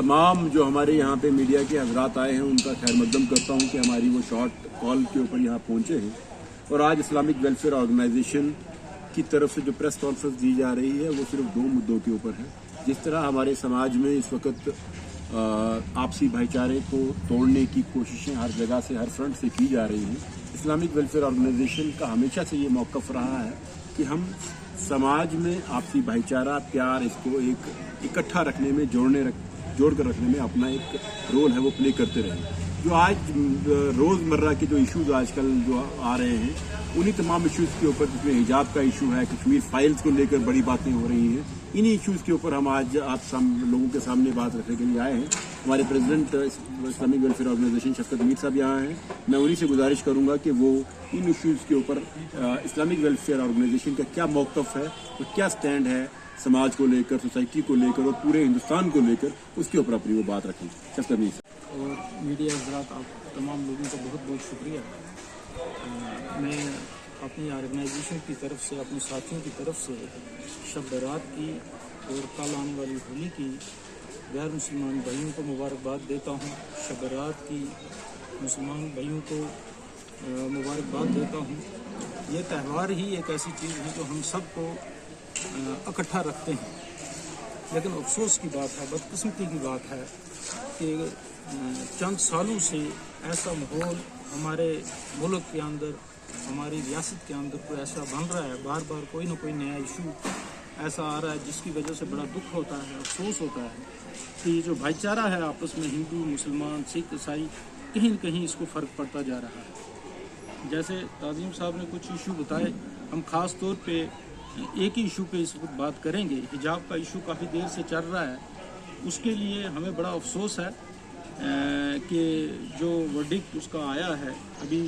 तमाम जो हमारे यहाँ पे मीडिया के हजरात आए हैं उनका खैर मकदम करता हूँ कि हमारी वो शॉर्ट कॉल के ऊपर यहाँ पहुँचे हैं। और आज इस्लामिक वेलफेयर ऑर्गेनाइजेशन की तरफ से जो प्रेस कॉन्फ्रेंस दी जा रही है वो सिर्फ 2 मुद्दों के ऊपर है। जिस तरह हमारे समाज में इस वक्त आपसी भाईचारे को तोड़ने की कोशिशें हर जगह से, हर फ्रंट से की जा रही हैं, इस्लामिक वेलफेयर ऑर्गेनाइजेशन का हमेशा से ये मौक़िफ़ रहा है कि हम समाज में आपसी भाईचारा, प्यार, इसको एक इकट्ठा रखने में, जोड़ कर रखने में अपना एक रोल है वो प्ले करते रहे। जो आज रोज़मर्रा के जो इश्यूज आजकल जो आ रहे हैं, उन्हीं तमाम इश्यूज़ के ऊपर, जिसमें हिजाब का इशू है, कश्मीर फाइल्स को लेकर बड़ी बातें हो रही हैं, इन्हीं इश्यूज़ के ऊपर हम आज आप लोगों के सामने बात रखने के लिए आए हैं। हमारे प्रेसिडेंट इस्लामिक वेलफेयर ऑर्गेनाइजेशन शफकत मीर साहब यहाँ हैं। मैं उन्हीं से गुजारिश करूँगा कि वो इन इश्यूज़ के ऊपर इस्लामिक वेलफेयर ऑर्गेनाइजेशन का क्या मौक़िफ़ है और क्या स्टैंड है समाज को लेकर, सोसाइटी को लेकर और पूरे हिंदुस्तान को लेकर, उसके ऊपर अपनी वो बात रखें। शफकत मीर साहब और मीडिया हज़रात, आप तमाम लोगों का बहुत बहुत शुक्रिया। मैं अपनी ऑर्गेनाइजेशन की तरफ से, अपने साथियों की तरफ से शब बरात की और कल आने वाली होली की गैर मुसलमान भाइयों को मुबारकबाद देता हूँ। शब बरात की मुसलमान भाइयों को मुबारकबाद देता हूँ। ये त्यौहार ही एक ऐसी चीज़ है जो हम सबको इकट्ठा रखते हैं। लेकिन अफसोस की बात है, बदकिस्मती की बात है कि चंद सालों से ऐसा माहौल हमारे मुल्क के अंदर, हमारी रियासत के अंदर कोई ऐसा बन रहा है, बार बार कोई ना कोई नया इशू ऐसा आ रहा है जिसकी वजह से बड़ा दुख होता है, अफसोस होता है कि जो भाईचारा है आपस में, हिंदू, मुसलमान, सिख, ईसाई, कहीं न कहीं इसको फ़र्क पड़ता जा रहा है। जैसे ताज़ीम साहब ने कुछ इशू बताए, हम ख़ास तौर पे एक ही इशू पे इस वक्त बात करेंगे। हिजाब का इशू काफ़ी देर से चल रहा है, उसके लिए हमें बड़ा अफसोस है कि जो वर्डिक्ट उसका आया है, अभी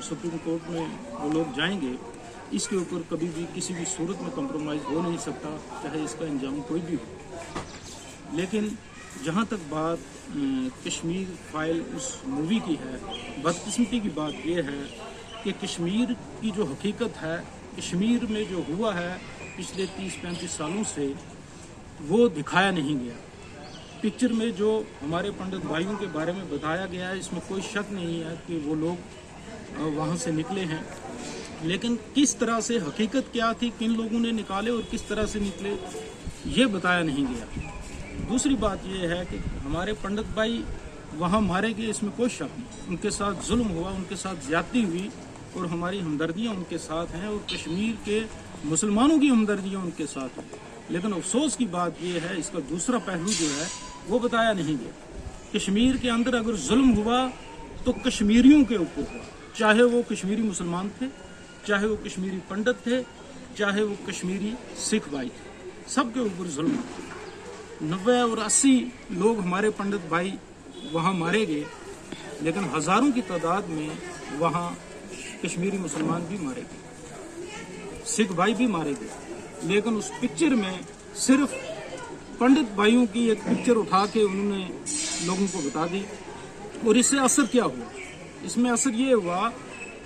सुप्रीम कोर्ट में वो लोग जाएंगे, इसके ऊपर कभी भी किसी भी सूरत में कंप्रोमाइज़ हो नहीं सकता, चाहे इसका अंजाम कोई भी हो। लेकिन जहाँ तक बात कश्मीर फाइल उस मूवी की है, बदकिस्मती की बात यह है कि कश्मीर की जो हकीकत है, कश्मीर में जो हुआ है पिछले 30-35 सालों से, वो दिखाया नहीं गया। पिक्चर में जो हमारे पंडित भाइयों के बारे में बताया गया है, इसमें कोई शक नहीं है कि वो लोग वहाँ से निकले हैं। लेकिन किस तरह से, हकीकत क्या थी, किन लोगों ने निकाले और किस तरह से निकले, ये बताया नहीं गया। दूसरी बात यह है कि हमारे पंडित भाई वहाँ मारे गए, इसमें कोई शक नहीं। उनके साथ जुल्म हुआ, उनके साथ ज्यादती हुई और हमारी हमदर्दियाँ उनके साथ हैं और कश्मीर के मुसलमानों की हमदर्दियाँ उनके साथ हैं। लेकिन अफसोस की बात यह है, इसका दूसरा पहलू जो है वो बताया नहीं गया। कश्मीर के अंदर अगर जुल्म हुआ तो कश्मीरियों के ऊपर हुआ, चाहे वो कश्मीरी मुसलमान थे, चाहे वो कश्मीरी पंडित थे, चाहे वो कश्मीरी सिख भाई थे, सबके ऊपर जुल्म हुआ। 90 और 80 लोग हमारे पंडित भाई वहाँ मारे गए, लेकिन हज़ारों की तादाद में वहाँ कश्मीरी मुसलमान भी मारे गए, सिख भाई भी मारे गए। लेकिन उस पिक्चर में सिर्फ पंडित भाइयों की एक पिक्चर उठा के उन्होंने लोगों को बता दी। और इससे असर क्या हुआ? इसमें असर ये हुआ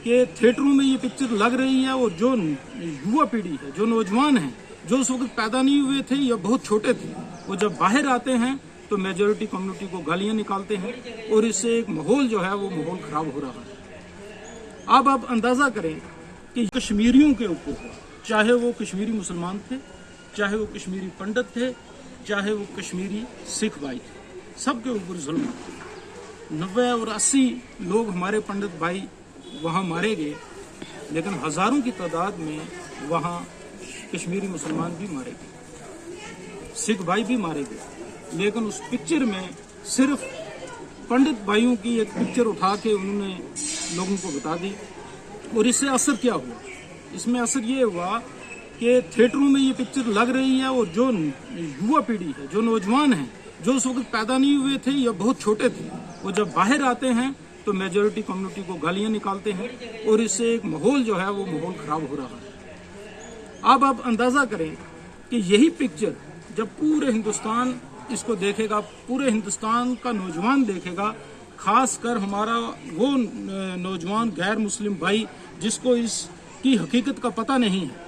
कि थिएटरों में ये पिक्चर लग रही है और जो युवा पीढ़ी है, जो नौजवान हैं, जो उस वक्त पैदा नहीं हुए थे या बहुत छोटे थे, वो जब बाहर आते हैं तो मेजॉरिटी कम्युनिटी को गालियाँ निकालते हैं और इससे एक माहौल जो है वो माहौल ख़राब हो रहा है। अब आप अंदाज़ा करें कि कश्मीरियों के ऊपर हुआ, चाहे वो कश्मीरी मुसलमान थे, चाहे वो कश्मीरी पंडित थे, चाहे वो कश्मीरी सिख भाई थे, सबके ऊपर जुल्म हुआ। 90 और 80 लोग हमारे पंडित भाई वहाँ मारे गए, लेकिन हज़ारों की तादाद में वहाँ कश्मीरी मुसलमान भी मारे गए, सिख भाई भी मारे गए। लेकिन उस पिक्चर में सिर्फ पंडित भाइयों की एक पिक्चर उठा के उन्होंने लोगों को बता दी। और इससे असर क्या हुआ? इसमें असर ये हुआ कि थिएटरों में ये पिक्चर लग रही है और जो युवा पीढ़ी है, जो नौजवान हैं, जो उस वक्त पैदा नहीं हुए थे या बहुत छोटे थे, वो जब बाहर आते हैं तो मेजॉरिटी कम्युनिटी को गालियाँ निकालते हैं और इससे एक माहौल जो है वो माहौल ख़राब हो रहा है। अब आप अंदाज़ा करें कि यही पिक्चर जब पूरे हिंदुस्तान इसको देखेगा, पूरे हिंदुस्तान का नौजवान देखेगा, खास कर हमारा वो नौजवान गैर मुस्लिम भाई जिसको इसकी हकीकत का पता नहीं है,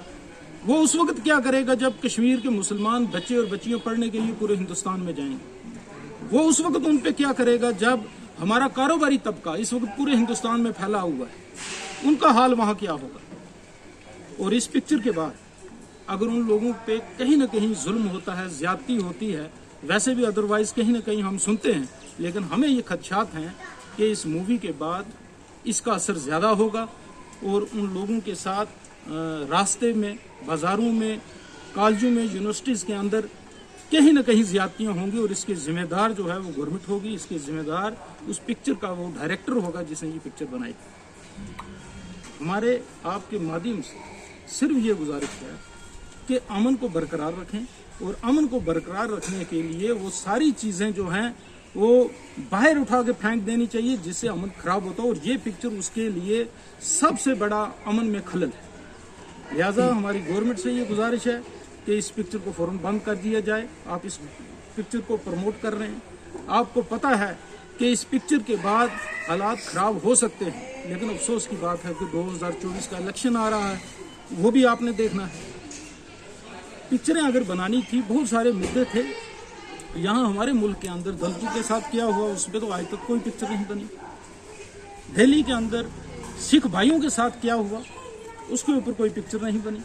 वो उस वक्त क्या करेगा जब कश्मीर के मुसलमान बच्चे और बच्चियां पढ़ने के लिए पूरे हिंदुस्तान में जाएंगे? वो उस वक्त उन पे क्या करेगा जब हमारा कारोबारी तबका इस वक्त पूरे हिंदुस्तान में फैला हुआ है, उनका हाल वहां क्या होगा। और इस पिक्चर के बाद अगर उन लोगों पे कहीं ना कहीं जुल्म होता है, ज्यादती होती है, वैसे भी अदरवाइज कहीं ना कहीं हम सुनते हैं, लेकिन हमें ये खदशात हैं कि इस मूवी के बाद इसका असर ज्यादा होगा और उन लोगों के साथ रास्ते में, बाजारों में, कॉलेजों में, यूनिवर्सिटीज़ के अंदर कहीं ना कहीं ज्यादतियाँ होंगी और इसके जिम्मेदार जो है वो गवर्नमेंट होगी, इसके जिम्मेदार उस पिक्चर का वो डायरेक्टर होगा जिसने ये पिक्चर बनाई। हमारे आपके माध्यम से सिर्फ ये गुजारिश है कि अमन को बरकरार रखें और अमन को बरकरार रखने के लिए वो सारी चीज़ें जो हैं वो बाहर उठा के फेंक देनी चाहिए जिससे अमन खराब होता है, और ये पिक्चर उसके लिए सबसे बड़ा अमन में खलल है। लिहाजा हमारी गवर्नमेंट से ये गुजारिश है कि इस पिक्चर को फौरन बंद कर दिया जाए। आप इस पिक्चर को प्रमोट कर रहे हैं, आपको पता है कि इस पिक्चर के बाद हालात खराब हो सकते हैं, लेकिन अफसोस की बात है कि 2024 का इलेक्शन आ रहा है, वो भी आपने देखना है। पिक्चरें अगर बनानी थी, बहुत सारे मुद्दे थे यहाँ हमारे मुल्क के अंदर। दलितों के साथ क्या हुआ उस पर तो आज तक कोई पिक्चर नहीं बनी। दिल्ली के अंदर सिख भाइयों के साथ क्या हुआ उसके ऊपर कोई पिक्चर नहीं बनी।